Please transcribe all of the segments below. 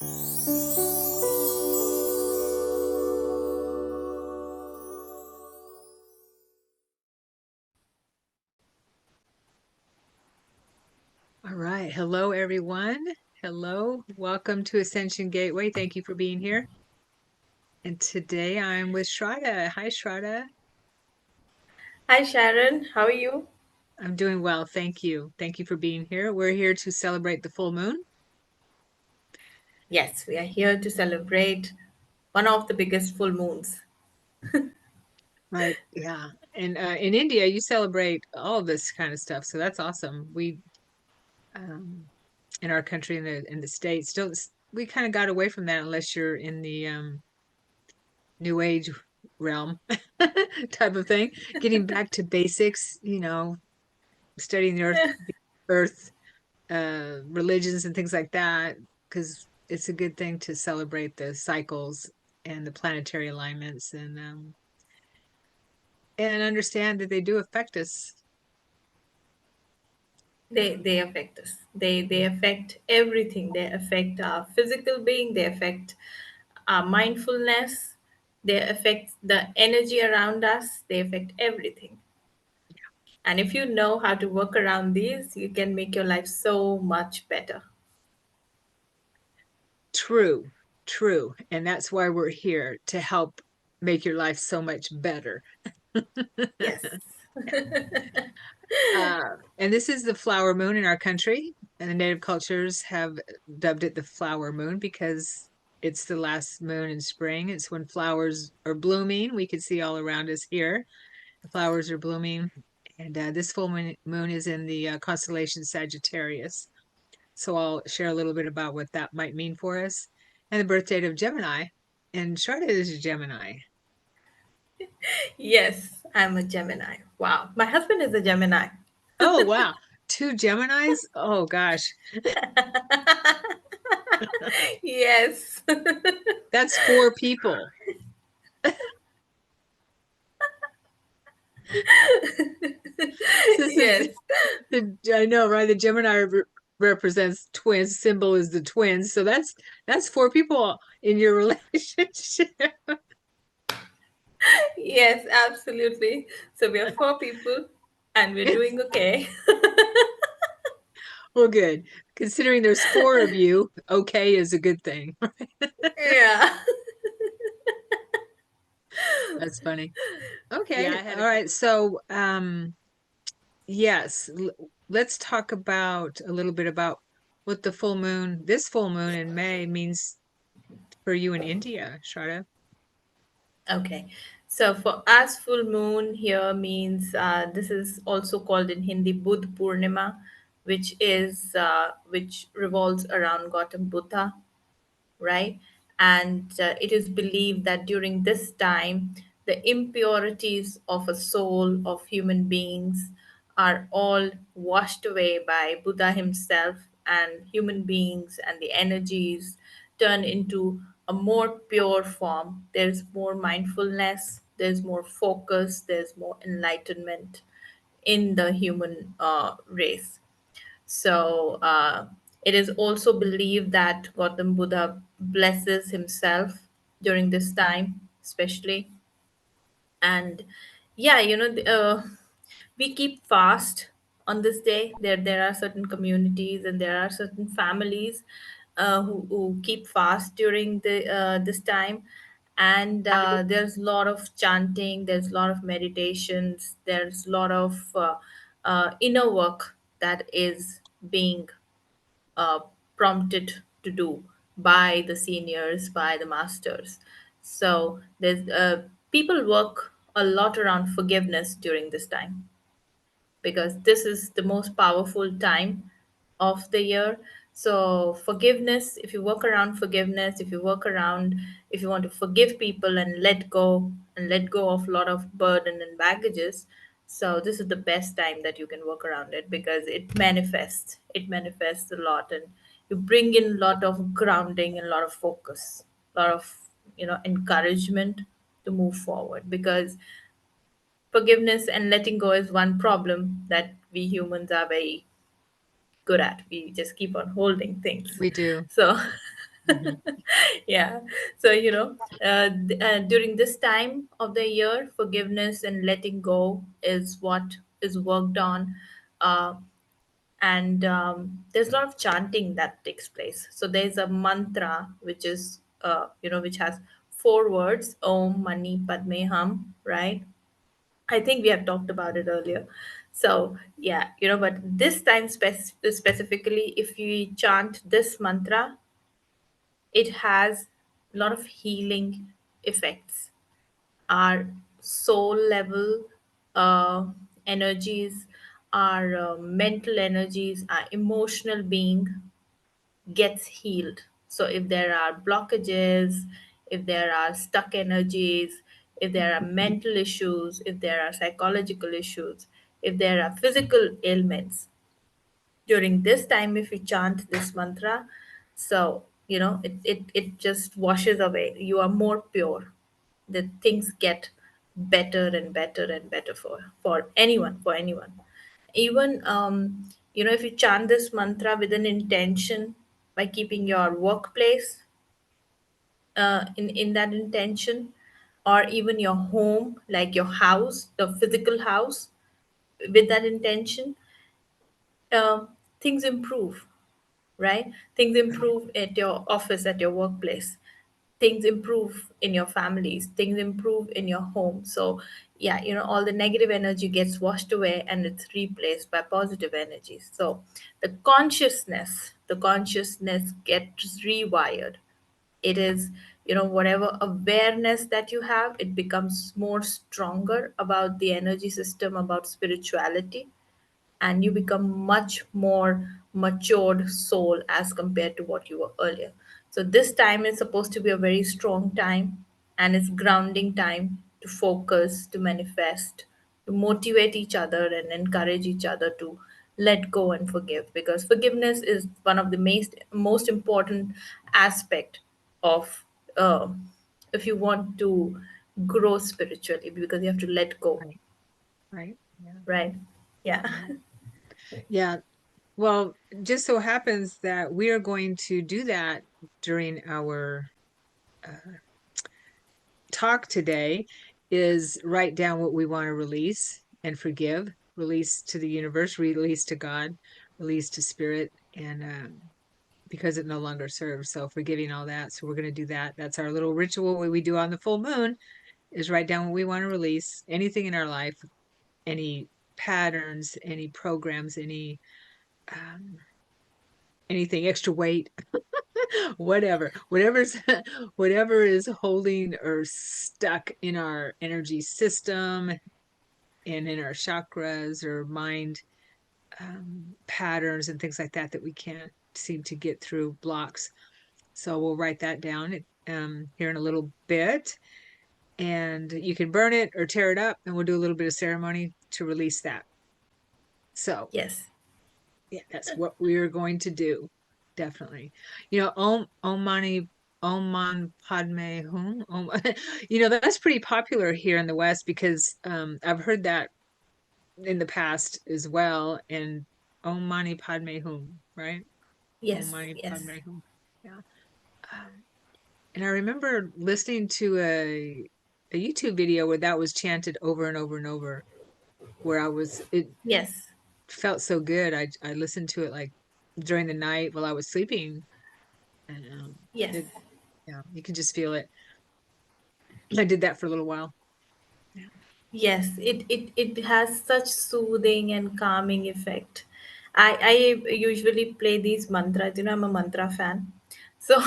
All right. Hello, everyone. Hello. Welcome to Ascension Gateway. Thank you for being here. And today I'm with Shradha. Hi, Shradha. Hi Sharon, how are you? I'm doing well. Thank you. Thank you for being here. We're here to celebrate the full moon. Yes, we are here to celebrate one of the biggest full moons. Right. Yeah. And in India, you celebrate all of this kind of stuff. So that's awesome. We, um, in our country, in the States, don't, we kind of got away from that unless you're in the New Age realm type of thing. Getting back to basics, studying the earth religions and things like that, because it's a good thing to celebrate the cycles and the planetary alignments and understand that they do affect us. They affect us. They affect everything. They affect our physical being, they affect our mindfulness, they affect the energy around us, they affect everything. And if you know how to work around these, you can make your life so much better. True, true. And that's why we're here to help make your life so much better. Yes. And this is the flower moon in our country, and the native cultures have dubbed it the flower moon because it's the last moon in spring. It's when flowers are blooming. We can see all around us here. The flowers are blooming, and this full moon is in the constellation Sagittarius. So I'll share a little bit about what that might mean for us, and the birth date of Gemini. And Shradha is a Gemini. Yes, I'm a Gemini. Wow. My husband is a Gemini. Oh, wow. Two Geminis? Oh, gosh. Yes. That's four people. This is, Yes. I know, right? The Gemini represents twins. Symbol is the twins. So that's four people in your relationship. Yes, absolutely. So we are four people and we're doing okay. Well, good. Considering there's four of you, okay is a good thing. Yeah. That's funny. Yeah, Okay. I had All a right. So, yes, let's talk about a little bit about what this full moon in May means for you in India, Shraddha. Okay. So for us, full moon here means this is also called in Hindi Budh Purnima, which revolves around Gautam Buddha, right? And it is believed that during this time, the impurities of a soul of human beings are all washed away by Buddha himself, and human beings and the energies turn into a more pure form. There's more mindfulness, there's more focus, there's more enlightenment in the human race. So it is also believed that Gautam Buddha blesses himself during this time, especially. And yeah, we keep fast on this day. There are certain communities and there are certain families who keep fast during the this time. And there's a lot of chanting, there's a lot of meditations, there's a lot of inner work that is being uh, prompted to do by the seniors, by the masters. So there's people work a lot around forgiveness during this time because this is the most powerful time of the year. So forgiveness, if you work around forgiveness, if you want to forgive people and let go of a lot of burden and baggages, so this is the best time that you can work around it because it manifests a lot, and you bring in a lot of grounding and a lot of focus, a lot of encouragement to move forward because forgiveness and letting go is one problem that we humans are very good at. We just keep on holding things. We do. So Hmm. Yeah. So, during this time of the year, forgiveness and letting go is what is worked on. Uh, and there's a lot of chanting that takes place. So there's a mantra which is, which has four words: Om Mani Padme Hum, right? I think we have talked about it earlier. So, yeah, but this time specifically, if you chant this mantra, it has a lot of healing effects. Our soul level uh, energies, our mental energies, our emotional being gets healed. So if there are blockages, if there are stuck energies, if there are mental issues, if there are psychological issues, if there are physical ailments, during this time, if you chant this mantra, so it just washes away. You are more pure. The things get better and better and better for anyone. Even if you chant this mantra with an intention, by keeping your workplace in that intention, or even your home, like your house, the physical house, with that intention, uh, things improve, right? Things Right. improve at your office, at your workplace. Things improve in your families. Things improve in your home. So, yeah, all the negative energy gets washed away and it's replaced by positive energies. So, the consciousness gets rewired. It is, whatever awareness that you have, it becomes more stronger about the energy system, about spirituality, and you become much more matured soul as compared to what you were earlier. So this time is supposed to be a very strong time, and it's grounding time to focus, to manifest, to motivate each other and encourage each other to let go and forgive, because forgiveness is one of the most important aspect of, if you want to grow spiritually, because you have to let go, Right. Right. Yeah. right? Yeah. Right. Yeah. Well, just so happens that we are going to do that during our uh, talk today, is write down what we want to release and forgive, release to the universe, release to God, release to spirit, and because it no longer serves. So forgiving all that. So we're going to do that. That's our little ritual we do on the full moon, is write down what we want to release, anything in our life, any patterns, any programs, um, anything extra weight, whatever's whatever is holding or stuck in our energy system and in our chakras or mind, patterns and things like that that we can't seem to get through, blocks. So we'll write that down here in a little bit, and you can burn it or tear it up, and we'll do a little bit of ceremony to release that. So Yes. yeah, that's what we're going to do. Definitely. Om Mani, Om Man Padme Hum. That's pretty popular here in the West because I've heard that in the past as well. And Om Mani Padme Hum, right? Om Yes, Mani yes, Padme Hum. Yeah. Um, and I remember listening to a YouTube video where that was chanted over and over and over, where it yes, felt so good. I listened to it like during the night while I was sleeping, and yes, it yeah, you can just feel it. I did that for a little while. Yeah. yes. It has such soothing and calming effect. I usually play these mantras. I'm a mantra fan, so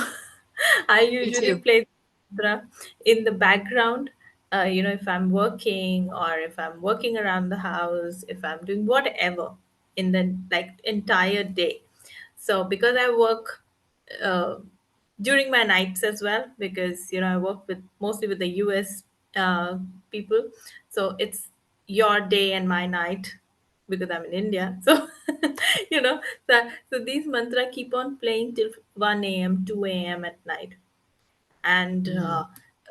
I Me usually too. play mantra in the background. If I'm working, or if I'm working around the house, if I'm doing whatever in the like entire day. So because I work uh, during my nights as well, because I work with mostly with the US people, so it's your day and my night, because I'm in India. So so these mantra keep on playing till 1 a.m., 2 a.m. at night. And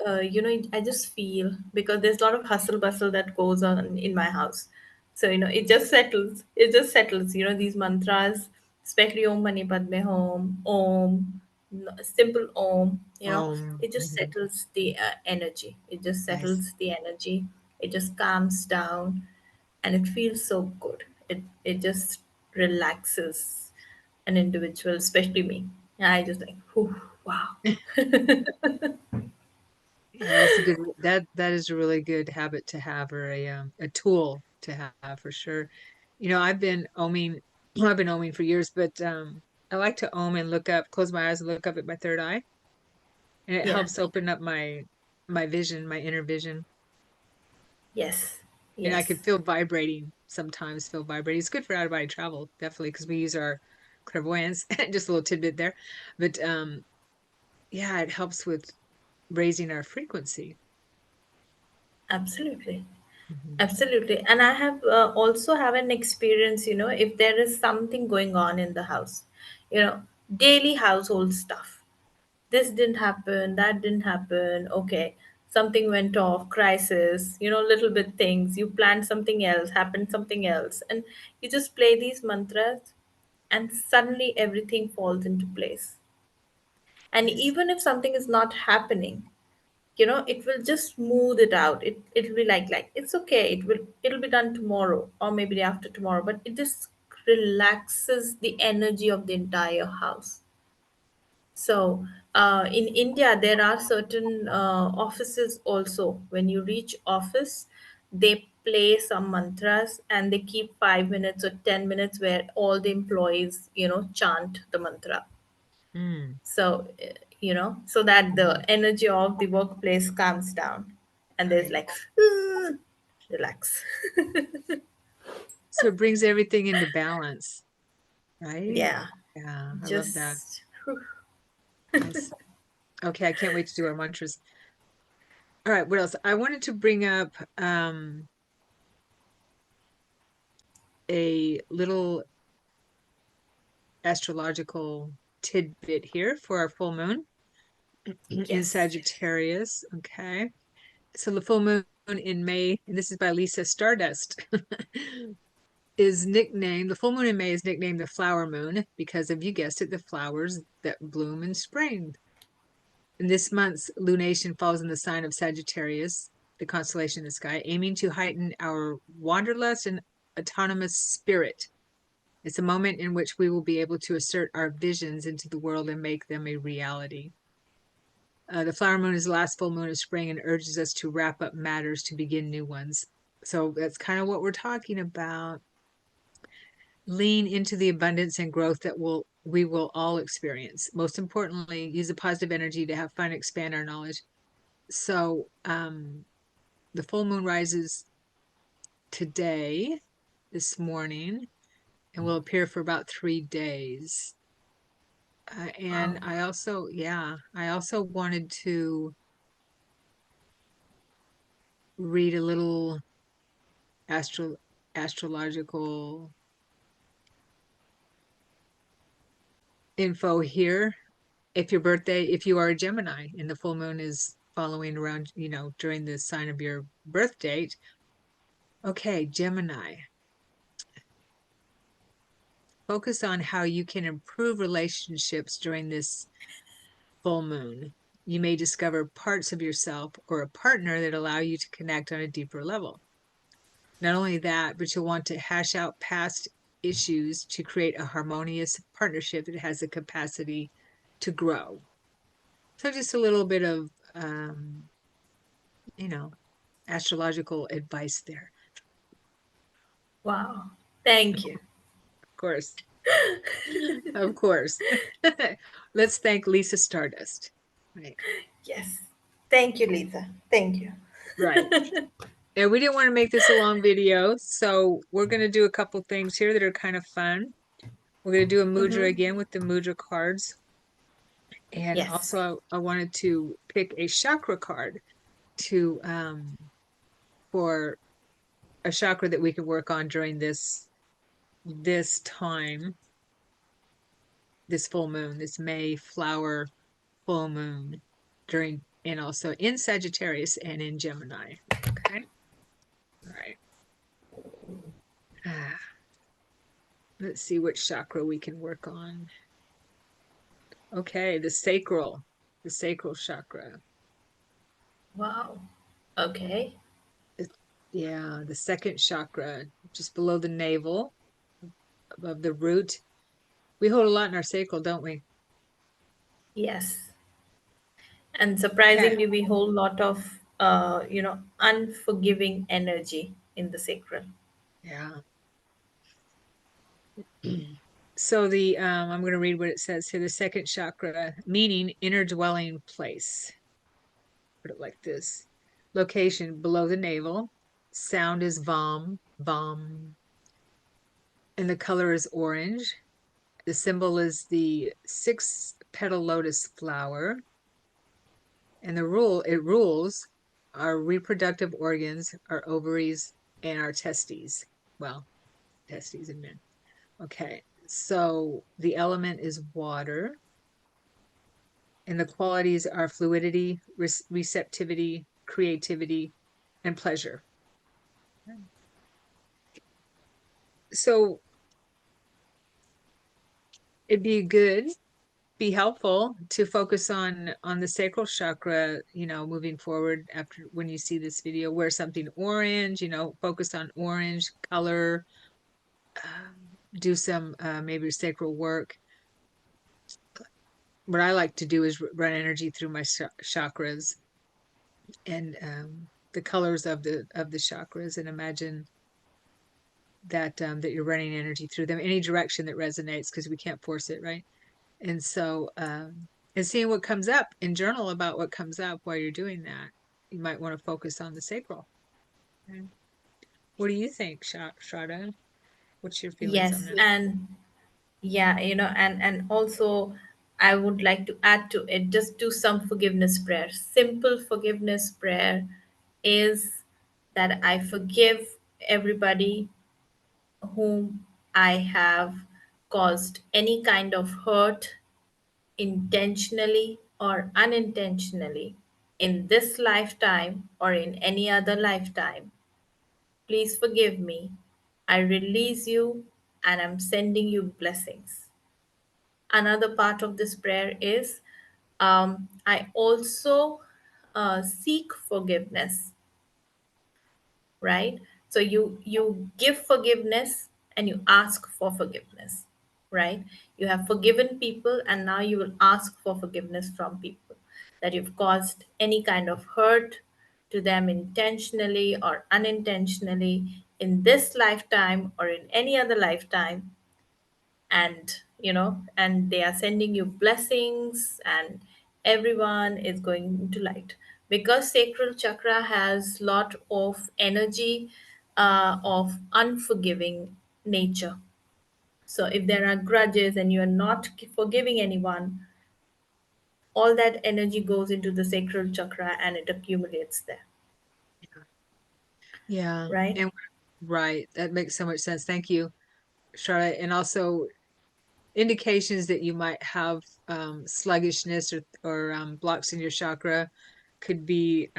Mm, I just feel, because there's a lot of hustle bustle that goes on in my house, so it just settles, these mantras, especially Om Mani Padme Hum, Om, A simple om, Oh, it just settles the energy. It just nice. settles the energy. It just calms down, and it feels so good. It just relaxes an individual, especially me. I just like, whew, wow. Yeah, that's a good that is a really good habit to have, or a tool to have for sure. I've been oming I've been oming for years, but I like to om and look up, close my eyes and look up at my third eye, and it Yeah. helps open up my vision, my inner vision. Yes. And I Yes. can feel vibrating sometimes, feel vibrating. It's good for out of body travel, definitely, because we use our clairvoyance. Just a little tidbit there. But yeah, it helps with raising our frequency. Absolutely. Mhm. Absolutely. And I have also have an experience, if there is something going on in the house, daily household stuff. This didn't happen, that didn't happen. Okay. Something went off, crisis, little bit things. You planned something else, happened something else. And you just play these mantras and suddenly everything falls into place. And Yes. even if something is not happening, it will just smooth it out. It'll be like it's okay, it'll be done tomorrow or maybe after tomorrow, but it just relaxes the energy of the entire house. So in India there are certain offices also. When you reach office, they play some mantras and they keep 5 minutes or 10 minutes where all the employees chant the mantra. Mm. So so that the Mhm. energy of the workplace calms down and there's Right. like relax. So it brings everything into balance, right? Yeah, Yeah, I love that. just whew. Nice. Okay, I can't wait to do our mantras. All right, what else? I wanted to bring up a little astrological tidbit here for our full moon in Yes, yes. Sagittarius. Okay. So the full moon in May, and this is by Lisa Stardust, the full moon in May is nicknamed the flower moon because of, you guessed it, the flowers that bloom in spring. And this month's lunation falls in the sign of Sagittarius, the constellation in the sky, aiming to heighten our wanderlust and autonomous spirit. It's a moment in which we will be able to assert our visions into the world and make them a reality. The flower moon is the last full moon of spring and urges us to wrap up matters to begin new ones. So that's kind of what we're talking about. Lean into the abundance and growth that we will all experience. Most importantly, use a positive energy to have fun, expand our knowledge. So the full moon rises today, this morning, and will appear for about 3 days. And Wow. I also wanted to read a little astro astrological info here. If you are a Gemini and the full moon is following around, during the sign of your birth date. Okay, Gemini, focus on how you can improve relationships during this full moon. You may discover parts of yourself or a partner that allow you to connect on a deeper level. Not only that, but you'll want to hash out past issues to create a harmonious partnership that has the capacity to grow. So just a little bit of, you know, astrological advice there. Wow. Thank you. Of course. Of course. Let's thank Lisa Stardust. Right. Yes. Thank you, Lisa. Thank you. Right. And we didn't want to make this a long video, so we're going to do a couple things here that are kind of fun. We're going to do a mudra Mm-hmm. again with the mudra cards. And Yes. also I wanted to pick a chakra card to for a chakra that we could work on during this time, this full moon, this May flower full moon during, and also in Sagittarius and in Gemini. Okay. All right. Let's see which chakra we can work on. Okay, the sacral chakra. Wow. Okay. It- yeah, the second chakra, just below the navel, above the root. We hold a lot in our sacral, don't we? Yes. And Okay. surprisingly, we hold a lot of, unforgiving energy in the sacral. Yeah. So I'm going to read what it says here. The second chakra, meaning inner dwelling place. Put it like this. Location below the navel. Sound is vam, vam. And the color is orange. The symbol is the six petal lotus flower. And it rules our reproductive organs, our ovaries, and our testes. Well, testes in men. Okay. So the element is water, and the qualities are fluidity, receptivity, creativity, and pleasure. So it'd be helpful to focus on the sacral chakra, moving forward after when you see this video, wear something orange, focus on orange color, do some maybe sacral work. What I like to do is run energy through my chakras and the colors of the chakras, and imagine that you're running energy through them any direction that resonates, because we can't force it, right? And so and seeing what comes up, and journal about what comes up while you're doing that. You might want to focus on the sacral. Okay. What do you think, Shraddha? What's your feelings on Yes, that? and yeah, and also I would like to add to it, just do some forgiveness prayer. Simple forgiveness prayer is that I forgive everybody whom I have caused any kind of hurt, intentionally or unintentionally, in this lifetime or in any other lifetime. Please forgive me. I release you and I'm sending you blessings. Another part of this prayer is, I also seek forgiveness, right? So you give forgiveness and you ask for forgiveness, right? You have forgiven people and now you will ask for forgiveness from people that you've caused any kind of hurt to them, intentionally or unintentionally, in this lifetime or in any other lifetime. And and they are sending you blessings, and everyone is going to light, because sacral chakra has lot of energy of unforgiving nature. So if there are grudges and you're not forgiving anyone, all that energy goes into the sacral chakra and it accumulates there, Yeah, right? and right, that makes so much sense. Thank you, Charlotte. And also indications that you might have sluggishness or blocks in your chakra could be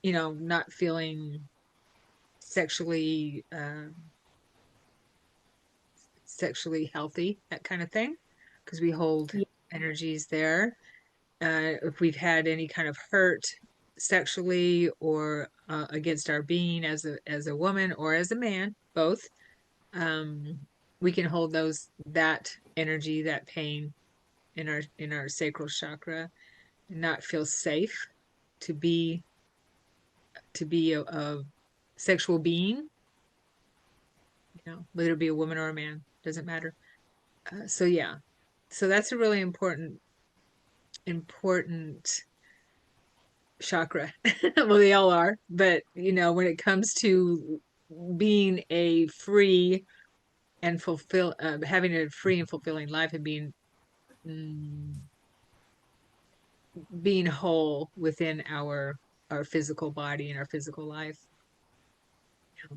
not feeling sexually sexually healthy, that kind of thing, because we hold Ye- energies there. If we've had any kind of hurt sexually or against our being as a woman or as a man, both, um, we can hold that energy, that pain in our sacral chakra, and not feel safe to be a sexual being, whether it be a woman or a man, doesn't matter. So yeah, so that's a really important chakra. Well, they all are, but when it comes to being a free and having a free and fulfilling life, and mm, being whole within our physical body and our physical life.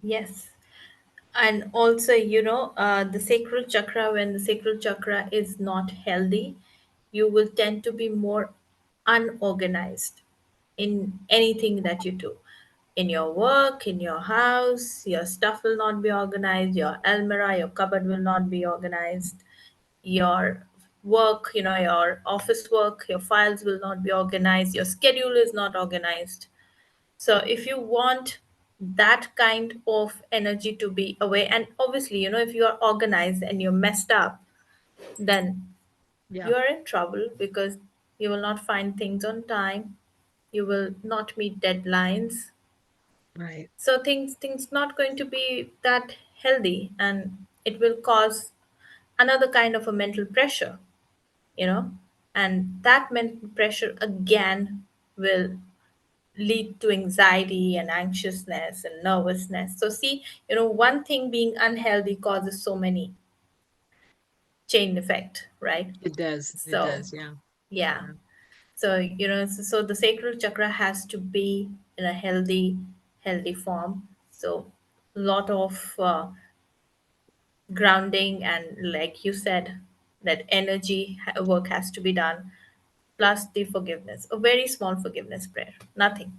yes. And also, the sacral chakra, when the sacral chakra is not healthy, you will tend to be more unorganized in anything that you do. In your work, in your house, your stuff will not be organized, your almirah, your cupboard will not be organized, your work, your office work, your files will not be organized, your schedule is not organized. So if you want that kind of energy to be away, and obviously, if you are organized and you're messed up, then Yeah. you are in trouble, because you will not find things on time, you will not meet deadlines. Right. So things not going to be that healthy, and it will cause another kind of a mental pressure, you know and that mental pressure again will lead to anxiety and anxiousness and nervousness. So see, one thing being unhealthy causes so many chain effect, right? It does. It So does. Yeah. yeah. Yeah. So so the sacral chakra has to be in a healthy form. So a lot of grounding, and like you said, that energy work has to be done, plus the forgiveness, a very small forgiveness prayer, nothing.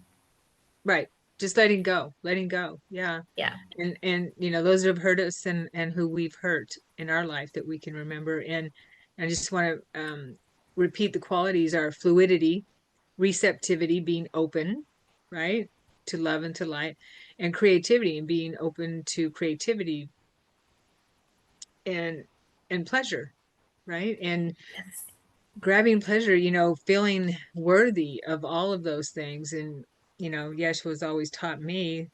Right. Just letting go. Letting go. Yeah. Yeah. And those who have hurt us and who we've hurt in our life that we can remember. And I just want to repeat the qualities are fluidity, receptivity, being open, right, to love and to light, and creativity, and being open to creativity and pleasure, right, and Yes. grabbing pleasure, feeling worthy of all of those things. And Yeshua has always taught me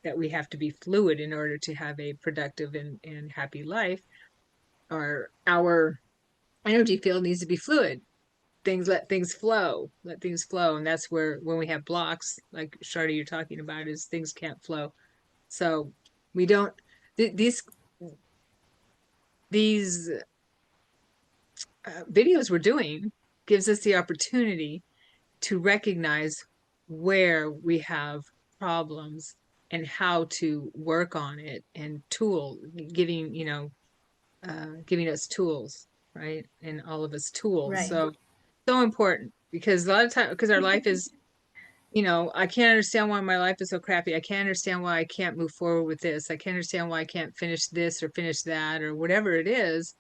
that we have to be fluid in order to have a productive and happy life. Our energy field needs to be fluid. Let things flow. Let things flow. And that's where, when we have blocks, like Shardie you're talking about, is things can't flow. So we don't, these videos we're doing gives us the opportunity to recognize where we have problems and how to work on it, and giving giving us tools, right, and all of us tools. Right. So important, because a lot of time, because our life is, I can't understand why my life is so crappy. I can't understand why I can't move forward with this. I can't understand why I can't finish this or finish that or whatever it is.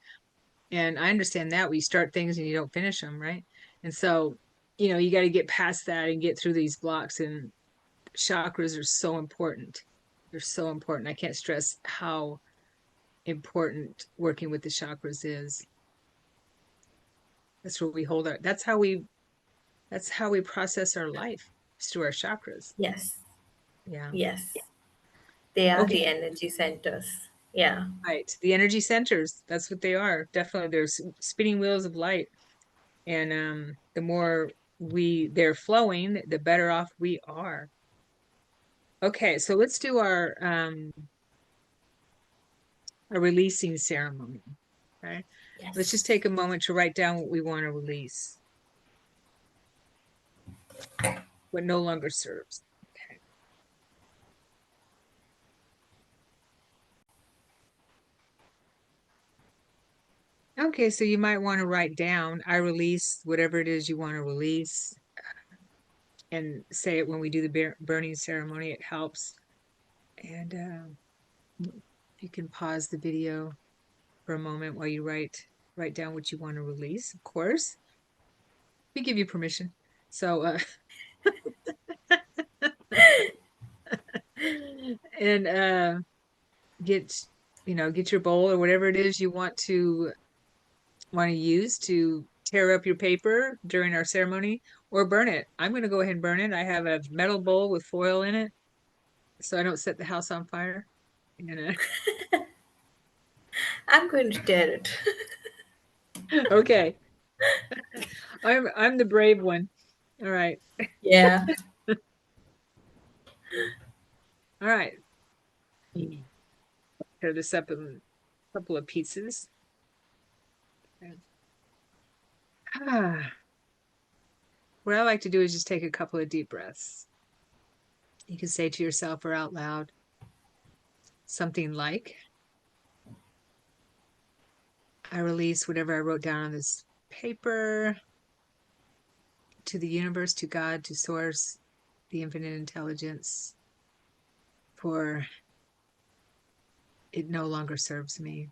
And I understand that we start things and you don't finish them, right? And so, you got to get past that and get through these blocks. And chakras are so important. They're so important. I can't stress how important working with the chakras is. That's where we hold our, that's how we process our life, is through our chakras. Yes. Yeah. Yes. They are the Okay. energy centers. Yeah. Right. The energy centers, that's what they are. Definitely. There's spinning wheels of light. And the more they're flowing, the better off we are. Okay, so let's do our a releasing ceremony. Okay. Let's just Yes. take a moment to write down what we want to release, what no longer serves. Okay. Okay, so you might want to write down, I release whatever it is you want to release, and say it when we do the burning ceremony. It helps. And if you can pause the video for a moment while you write down what you want to release, of course. We give you permission. So and get get your bowl or whatever it is you want to use to tear up your paper during our ceremony, or burn it. I'm going to go ahead and burn it. I have a metal bowl with foil in it so I don't set the house on fire. And I'm going to tear it. okay, I'm the brave one. All right. Yeah. All right. Tear this up in a couple of pieces. Ah, what I like to do is just take a couple of deep breaths. You can say to yourself or out loud something like, I release whatever I wrote down on this paper to the universe, to God, to source, the infinite intelligence, for it no longer serves me.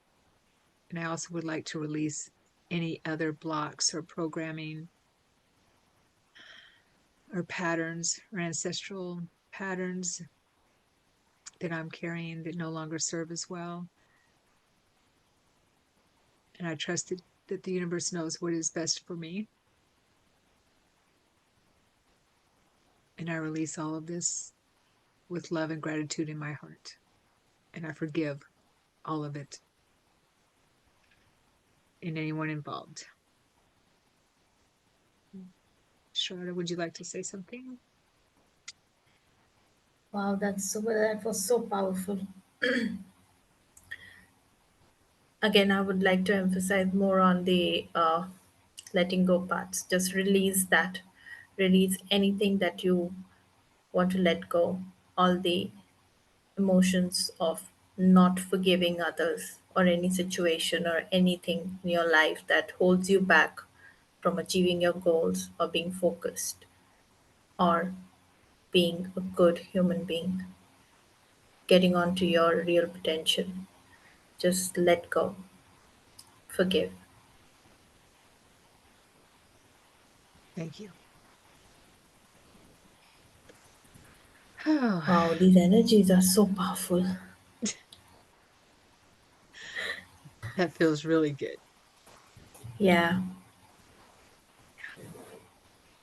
And I also would like to release any other blocks or programming or patterns or ancestral patterns that I'm carrying that no longer serve as well. And I trust that the universe knows what is best for me. And I release all of this with love and gratitude in my heart. And I forgive all of it and anyone involved. Shradha, would you like to say something? Wow, that was so powerful. Again, I would like to emphasize more on the letting go parts. Just release that. Release anything that you want to let go. All the emotions of not forgiving others or any situation or anything in your life that holds you back from achieving your goals or being focused or being a good human being, getting on to your real potential. Just let go, forgive. Thank you. Oh, Wow, these energies are so powerful. that feels really good. Yeah,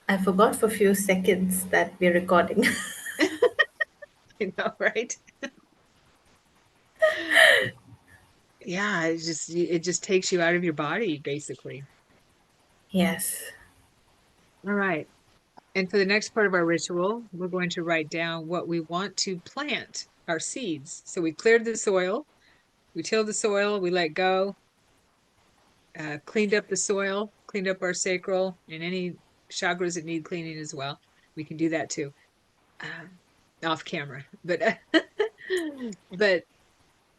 I forgot for a few seconds that we're recording. I know, right? Yeah, it just takes you out of your body, basically. Yes. All right. And for the next part of our ritual, we're going to write down what we want to plant, our seeds. So we cleared the soil, we tilled the soil, we let go, cleaned up the soil, cleaned up our sacral and any chakras that need cleaning as well. We can do that too, off camera. But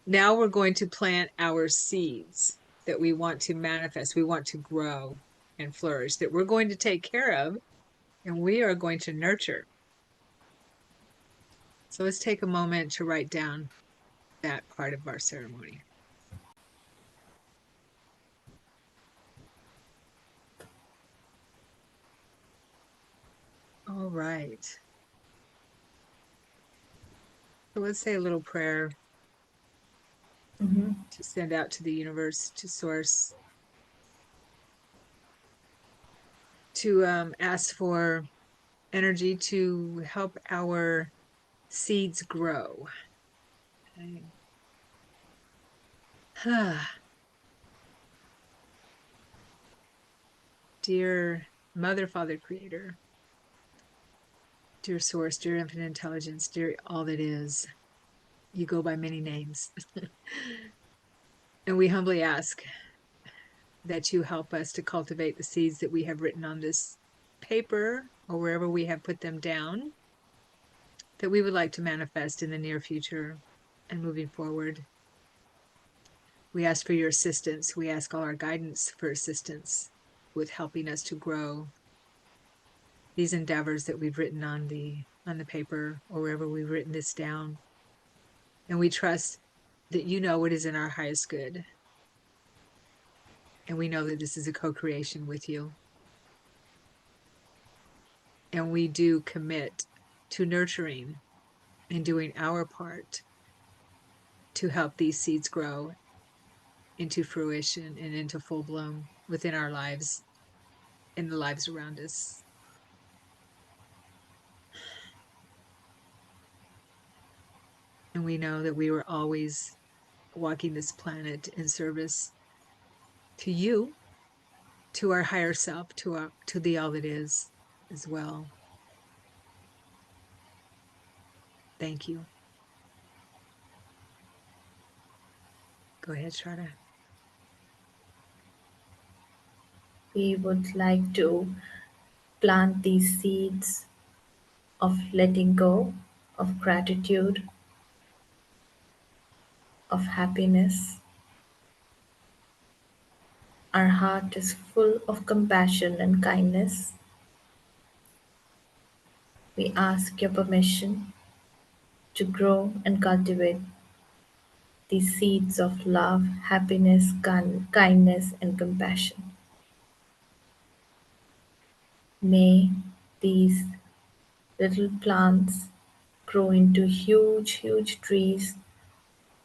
now we're going to plant our seeds that we want to manifest, we want to grow and flourish, that we're going to take care of, and we are going to nurture. So let's take a moment to write down that part of our ceremony. All right. So let's say a little prayer Hmm. to send out to the universe, to source, to ask for energy to help our seeds grow. Okay. Dear Mother, Father, Creator, dear Source, dear Infinite Intelligence, dear all that is, you go by many names. And we humbly ask that you help us to cultivate the seeds that we have written on this paper or wherever we have put them down, that we would like to manifest in the near future and moving forward. We ask for your assistance. We ask all our guidance for assistance with helping us to grow these endeavors that we've written on the paper or wherever we've written this down. And we trust that you know what is in our highest good. And we know that this is a co-creation with you. And we do commit to nurturing and doing our part to help these seeds grow into fruition and into full bloom within our lives and the lives around us. And we know that we were always walking this planet in service to you, to our higher self, to the all that is as well. Thank you. Go ahead, Shraddha. We would like to plant these seeds of letting go, of gratitude, of happiness. Our heart is full of compassion and kindness. We ask your permission to grow and cultivate these seeds of love, happiness, kindness, and compassion. May these little plants grow into huge, huge trees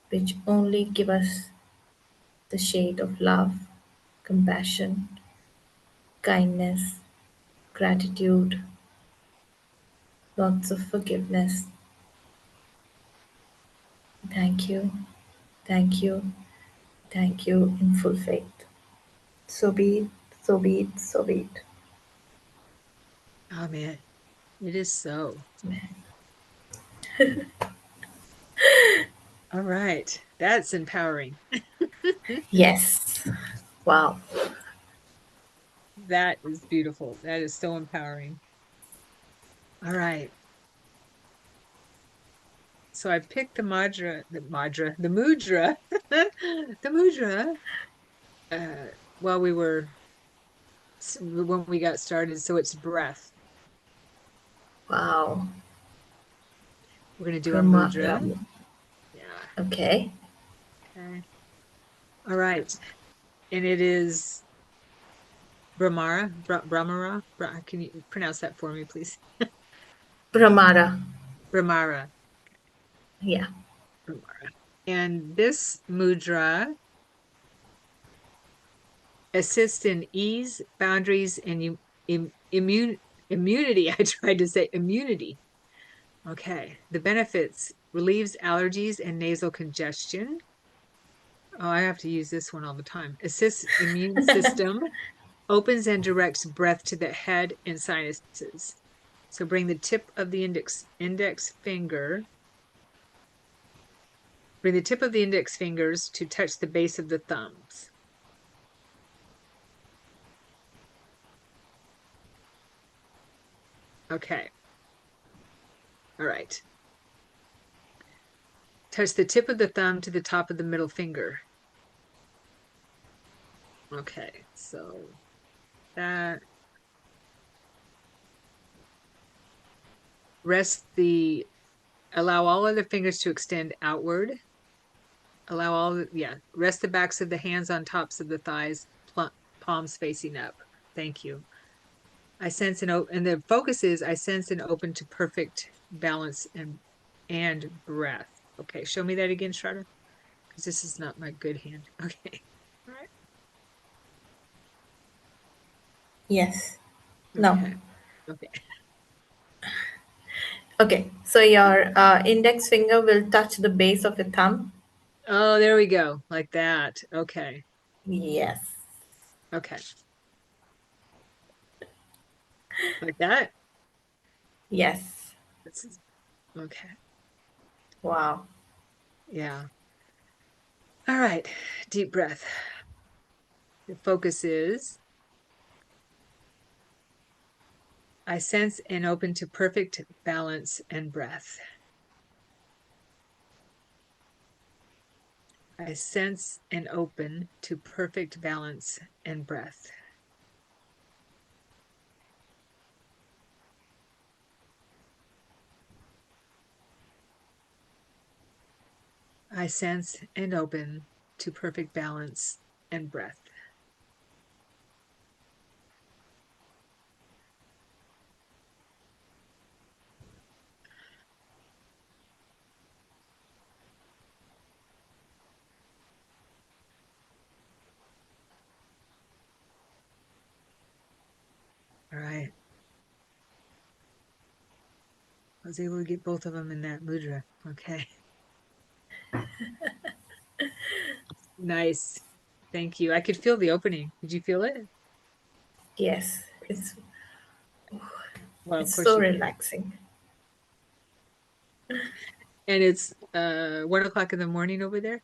which only give us the shade of love, compassion, kindness, gratitude, lots of forgiveness. Thank you, thank you, thank you in full faith. So be it, so be it, so be it. Oh man, it is so. All right. That's empowering. Yes. Wow. That is beautiful. That is so empowering. All right. So I picked the mudra, the mudra, uh, while when we got started. So it's breath. Wow. We're going to do our mudra. Remarkable. Yeah. Okay. Okay. All right. And it is Brahmara. Can you pronounce that for me, please? Pramara. Brahmara. Yeah. Brahmara. And this mudra assists in ease, boundaries, and immunity. I tried to say immunity. Okay. The benefits: relieves allergies and nasal congestion. Oh, I have to use this one all the time. Assists immune system, opens and directs breath to the head and sinuses. So bring the tip of the index finger, bring the tip of the index fingers to touch the base of the thumbs. Okay. All right. Touch the tip of the thumb to the top of the middle finger. Okay. So that rest the allow all other fingers to extend outward. Allow rest the backs of the hands on tops of the thighs, palms facing up. Thank you. I sense and the focus is I sense and open to perfect balance and breath. Okay, show me that again, Shradha, because this is not my good hand. Okay. All right. Yes. No. Okay. Okay. Okay. So your index finger will touch the base of your thumb. Oh, there we go. Like that. Okay. Yes. Okay. Like that. Yes. This is okay. Wow. Yeah. All right. Deep breath. The focus is I sense and open to perfect balance and breath. I sense and open to perfect balance and breath. I sense and open to perfect balance and breath. All right. I was able to get both of them in that mudra. Okay. Nice. Thank you. I could feel the opening. Did you feel it? Yes. It's Well, of it's course so you could. relaxing. And it's 1 o'clock in the morning over there.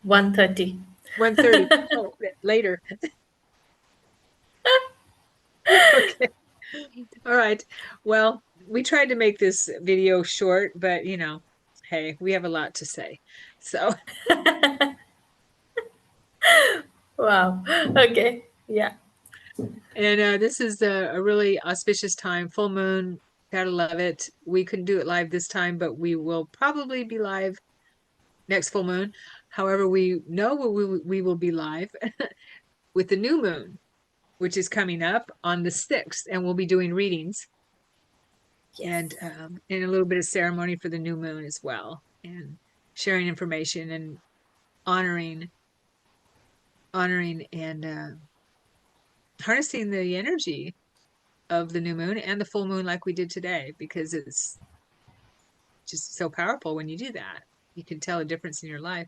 1:30. 1:30. Oh, later. Okay. All right. Well, we tried to make this video short, but hey, we have a lot to say. So, Wow. Okay. Yeah. and this is a really auspicious time, full moon. Gotta love it. We couldn't do it live this time, but we will probably be live next full moon. However, we know we will be live with the new moon. which is coming up on the 6th, and we'll be doing readings Yes. and a little bit of ceremony for the new moon as well, and sharing information and honoring and harnessing the energy of the new moon and the full moon like we did today, because it's just so powerful when you do that. You can tell a difference in your life.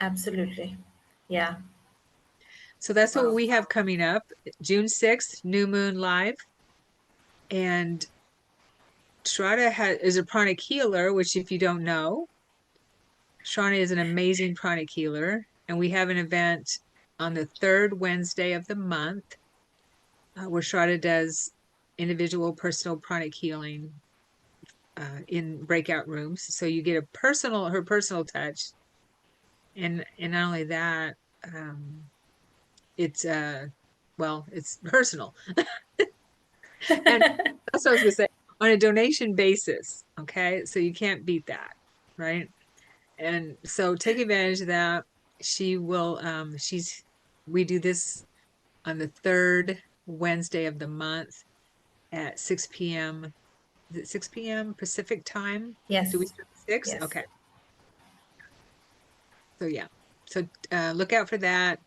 Absolutely. Yeah. So that's what Wow. we have coming up. June 6th, new moon live. And Shradha is a pranic healer, which if you don't know, Shradha is an amazing pranic healer. And we have an event on the third Wednesday of the month where Shradha does individual personal pranic healing in breakout rooms. So you get her personal touch. And not only that, um, it's it's personal. And that's what I was gonna say, on a donation basis. Okay. So you can't beat that, right? And so take advantage of that. She will we do this on the third Wednesday of the month at 6 p.m. Is it 6 p.m. Pacific time? Do we Yes. start at 6? Yes. Okay. So yeah. So look out for that.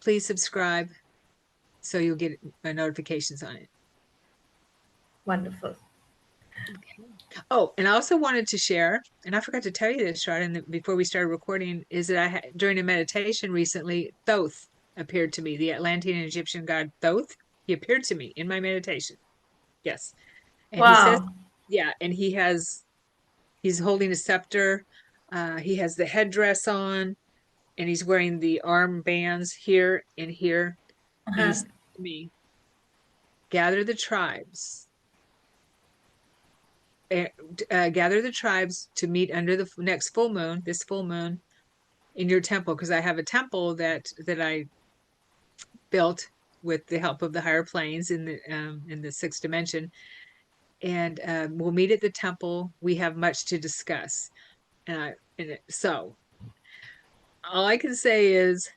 Please subscribe so you'll get notifications on it. Wonderful. Oh, and I also wanted to share, and I forgot to tell you this, Sharon, before we started recording, is that during a meditation recently, Thoth appeared to me, the Atlantean and Egyptian god Thoth. He appeared to me in my meditation. Yes. And he says, Wow. yeah, and he's holding a scepter. He has the headdress on, and he's wearing the armbands here and here. And he Uh-huh. said to me, gather the tribes gather the tribes to meet under the next full moon, this full moon, in your temple, because I have a temple that I built with the help of the higher planes in the sixth dimension, and we'll meet at the temple. We have much to discuss, so all I can say is.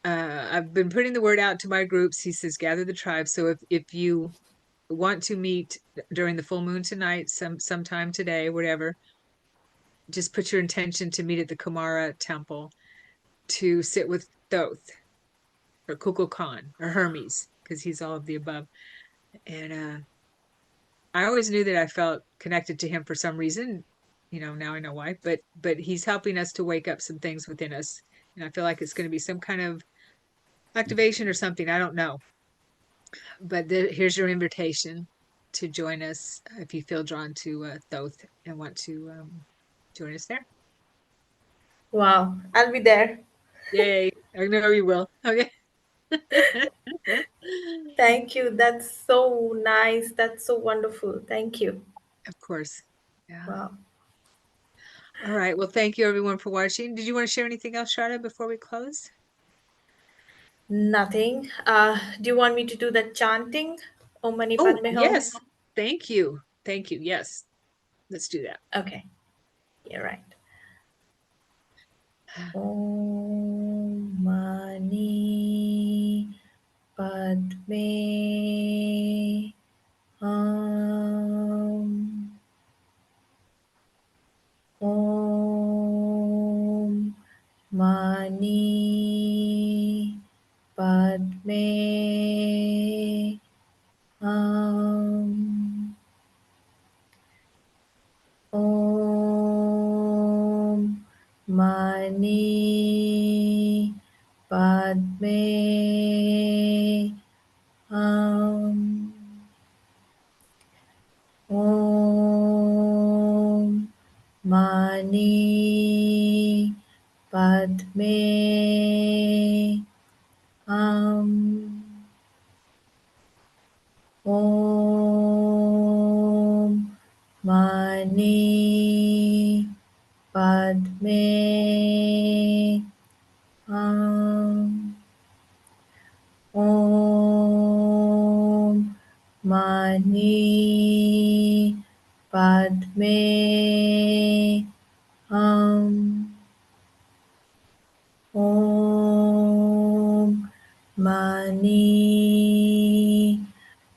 I've been putting the word out to my groups. He says, gather the tribes. So if you want to meet during the full moon tonight, sometime today, whatever, just put your intention to meet at the Kumara temple to sit with Thoth or Kukulkan or Hermes, because he's all of the above. And I always knew that I felt connected to him for some reason. Now I know why, but he's helping us to wake up some things within us. And I feel like it's going to be some kind of activation or something. I don't know. But here's your invitation to join us if you feel drawn to Thoth and want to join us there. Wow. I'll be there. Yay. I know you will. Okay. Thank you. That's so nice. That's so wonderful. Thank you. Of course. Yeah. Wow. All right. Well, thank you everyone for watching. Did you want to share anything else, Shada, before we close? Nothing. Do you want me to do the chanting? Om Mani Oh, Padme Hum. yes. Thank you. Thank you. Yes. Let's do that. Okay. You're right. Om Mani Padme Hum. Om Mani Padme Hum. Om Mani Padme Hum. Om Mani Padme Hum. Om Mani Padme Hum. Om Mani Padme Hum. Om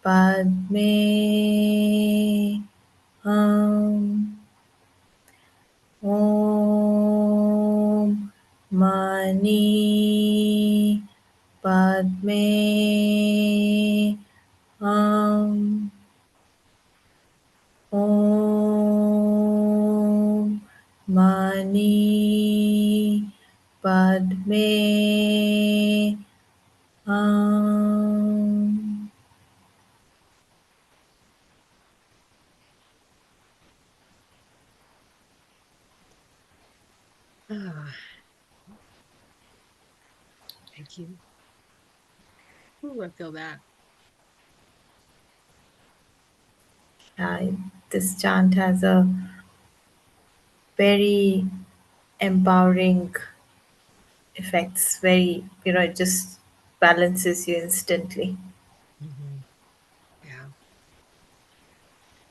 Padme Hum. Om Mani Padme Hum. Om Mani Padme Hum. Ah, thank you. Ooh, I feel that. Uh, this chant has a very empowering effects. Very, it just balances you instantly. Hmm. Yeah.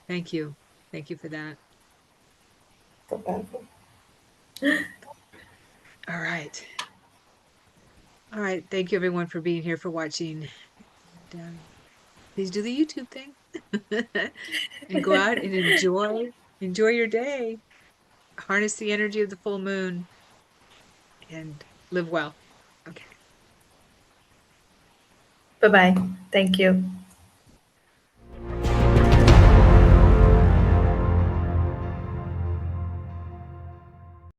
Thank you. Thank you for that. So powerful. All right. All right. Thank you everyone for being here, for watching. And, please do the YouTube thing and go out and enjoy your day. Harness the energy of the full moon and live well. Okay. Bye bye. Thank you.